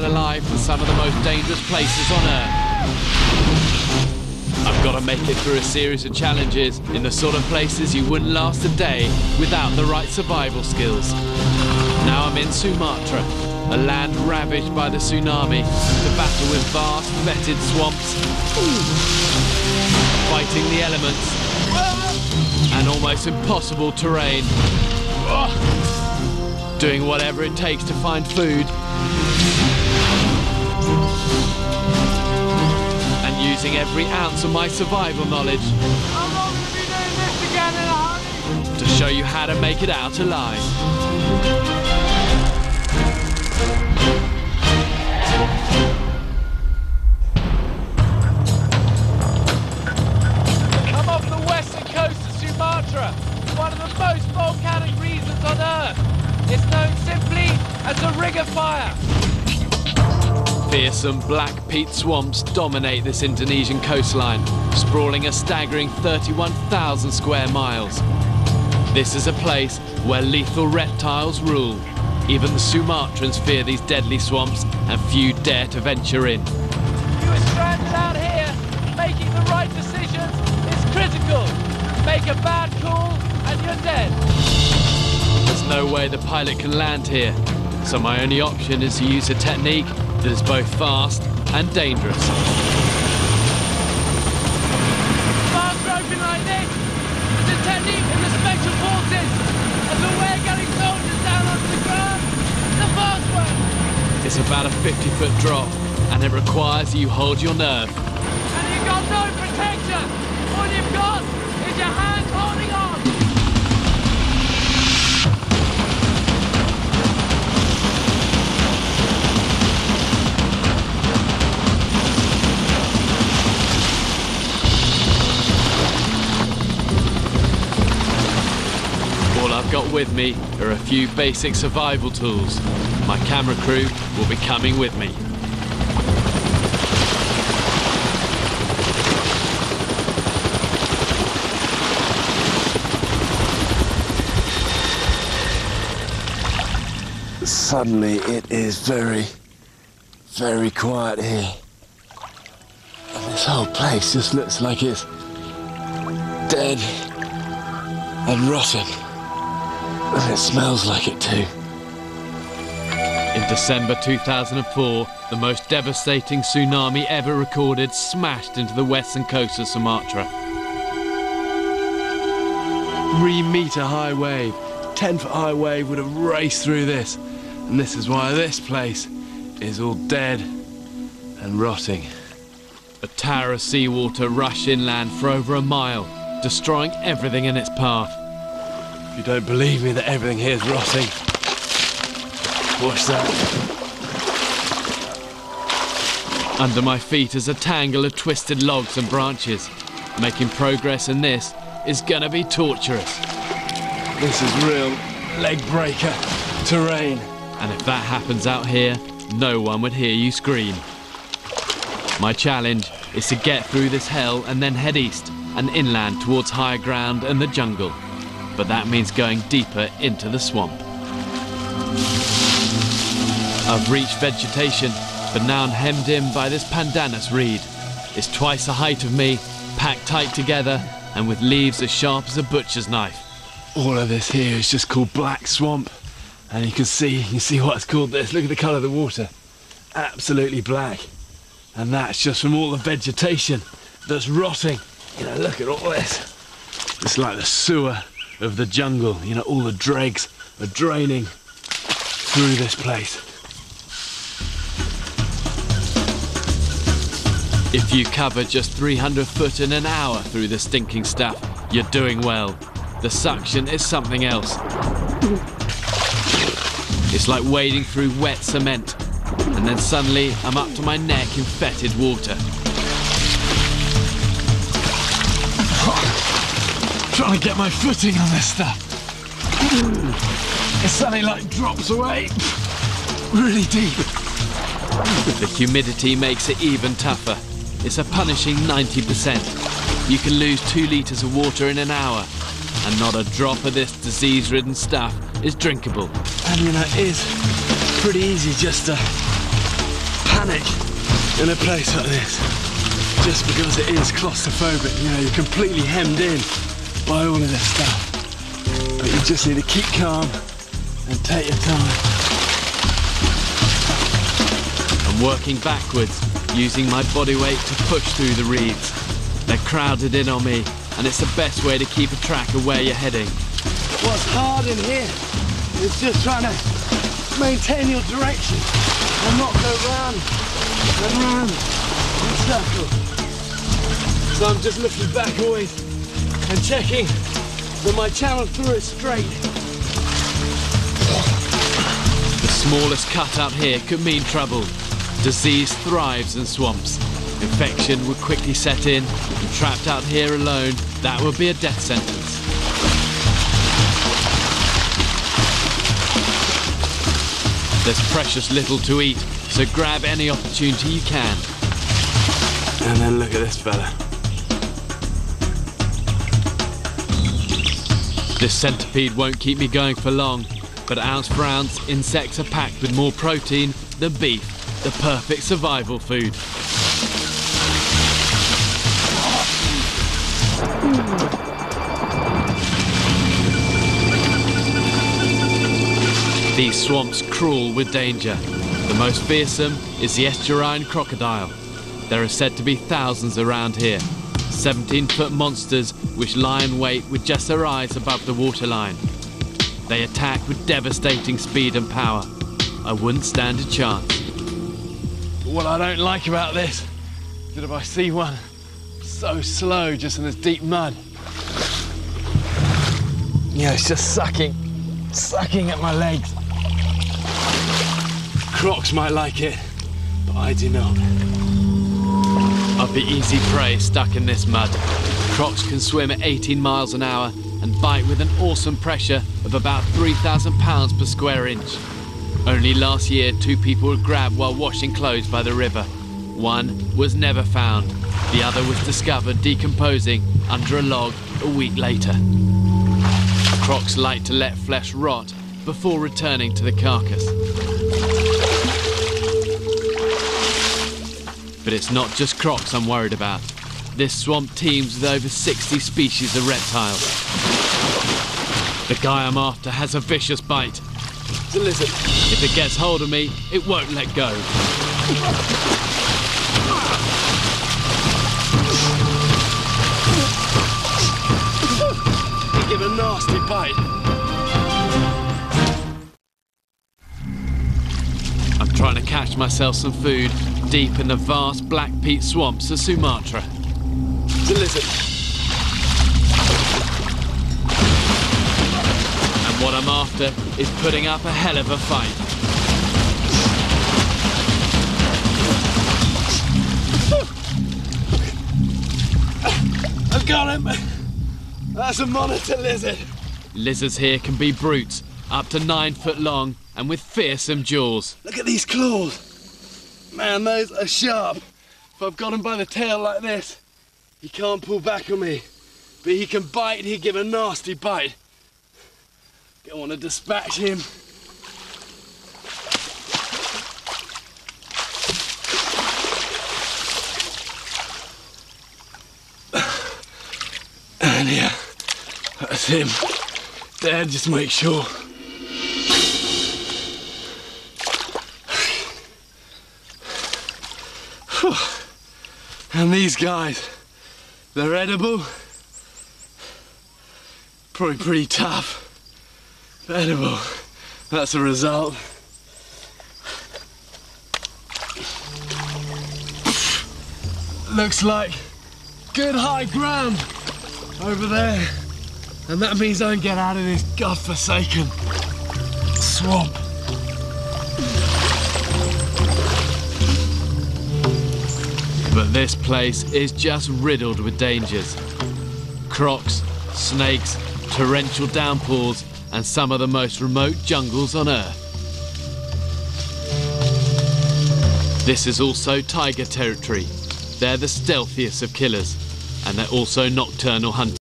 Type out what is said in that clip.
alive from some of the most dangerous places on Earth. I've got to make it through a series of challenges in the sort of places you wouldn't last a day without the right survival skills. Now I'm in Sumatra, a land ravaged by the tsunami, to battle with vast, fetid swamps, fighting the elements, and almost impossible terrain. Doing whatever it takes to find food, and using every ounce of my survival knowledge to show you how to make it out alive. Come off the western coast of Sumatra, one of the most volcanic regions on Earth. It's known simply as the Ring of Fire. Fearsome black peat swamps dominate this Indonesian coastline, sprawling a staggering 31,000 square miles. This is a place where lethal reptiles rule. Even the Sumatrans fear these deadly swamps, and few dare to venture in. You are stranded out here. Making the right decisions is critical. Make a bad call and you're dead. There's no way the pilot can land here, so my only option is to use a technique that is both fast and dangerous. Fast roping like this is a technique in the special forces, and the way of getting soldiers down onto the ground is the fast way. It's about a 50-foot drop, and it requires you hold your nerve. And you've got no protection. All you've got is your hands holding on. All I've got with me are a few basic survival tools. My camera crew will be coming with me. Suddenly it is very, very quiet here. And this whole place just looks like it's dead and rotten. And it smells like it too. In December 2004, the most devastating tsunami ever recorded smashed into the western coast of Sumatra. 3-metre high wave, 10-foot high wave would have raced through this. And this is why this place is all dead and rotting. A tower of seawater rushed inland for over a mile, destroying everything in its path. If you don't believe me that everything here is rotting, watch that. Under my feet is a tangle of twisted logs and branches. Making progress in this is gonna be torturous. This is real leg breaker terrain. And if that happens out here, no one would hear you scream. My challenge is to get through this hell and then head east and inland towards higher ground and the jungle. But that means going deeper into the swamp. I've reached vegetation, but now I'm hemmed in by this pandanus reed. It's twice the height of me, packed tight together, and with leaves as sharp as a butcher's knife. All of this here is just called black swamp. And you can see why it's called this. Look at the colour of the water. Absolutely black. And that's just from all the vegetation that's rotting. You know, look at all this. It's like the sewer of the jungle. You know, all the dregs are draining through this place. If you cover just 300 foot in an hour through the stinking stuff, you're doing well. The suction is something else. It's like wading through wet cement, and then suddenly I'm up to my neck in fetid water. Trying to get my footing on this stuff. It suddenly like drops away really deep. The humidity makes it even tougher. It's a punishing 90%. You can lose 2 litres of water in an hour, and not a drop of this disease-ridden stuff is drinkable. And you know, it is pretty easy just to panic in a place like this, just because it is claustrophobic. You know, you're completely hemmed in by all of this stuff. But you just need to keep calm and take your time. I'm working backwards, using my body weight to push through the reeds. They're crowded in on me, and it's the best way to keep a track of where you're heading. What's hard in here is just trying to maintain your direction and not go round and round in circles. So I'm just looking back always and checking that my channel through is straight. The smallest cut up here could mean trouble. Disease thrives in swamps. Infection would quickly set in, and trapped out here alone, that would be a death sentence. There's precious little to eat, so grab any opportunity you can. And then look at this fella. This centipede won't keep me going for long, but ounce for ounce, insects are packed with more protein than beef, the perfect survival food. These swamps crawl with danger. The most fearsome is the estuarine crocodile. There are said to be thousands around here. 17-foot monsters which lie in wait with just their eyes above the waterline. They attack with devastating speed and power. I wouldn't stand a chance. But what I don't like about this is that if I see one so slow just in this deep mud, yeah, it's just sucking at my legs. Crocs might like it, but I do not. I'd be easy prey stuck in this mud. Crocs can swim at 18 miles an hour and bite with an awesome pressure of about 3,000 pounds per square inch. Only last year, 2 people were grabbed while washing clothes by the river. One was never found. The other was discovered decomposing under a log a week later. Crocs like to let flesh rot before returning to the carcass. But it's not just crocs I'm worried about. This swamp teems with over 60 species of reptiles. The guy I'm after has a vicious bite. It's a lizard. If it gets hold of me, it won't let go. He give a nasty bite. I'm trying to catch myself some food deep in the vast black peat swamps of Sumatra. It's a lizard. And what I'm after is putting up a hell of a fight. I've got him. That's a monitor lizard. Lizards here can be brutes, up to 9 foot long and with fearsome jaws. Look at these claws. Man, those are sharp. If I've got him by the tail like this, he can't pull back on me. But he can bite, he'll give a nasty bite. Don't want to dispatch him. And yeah, that's him. There, just make sure. And these guys, they're edible. Probably pretty tough. But edible. That's the result. Looks like good high ground over there. And that means I can get out of this godforsaken swamp. But this place is just riddled with dangers. Crocs, snakes, torrential downpours, and some of the most remote jungles on Earth. This is also tiger territory. They're the stealthiest of killers, and they're also nocturnal hunters.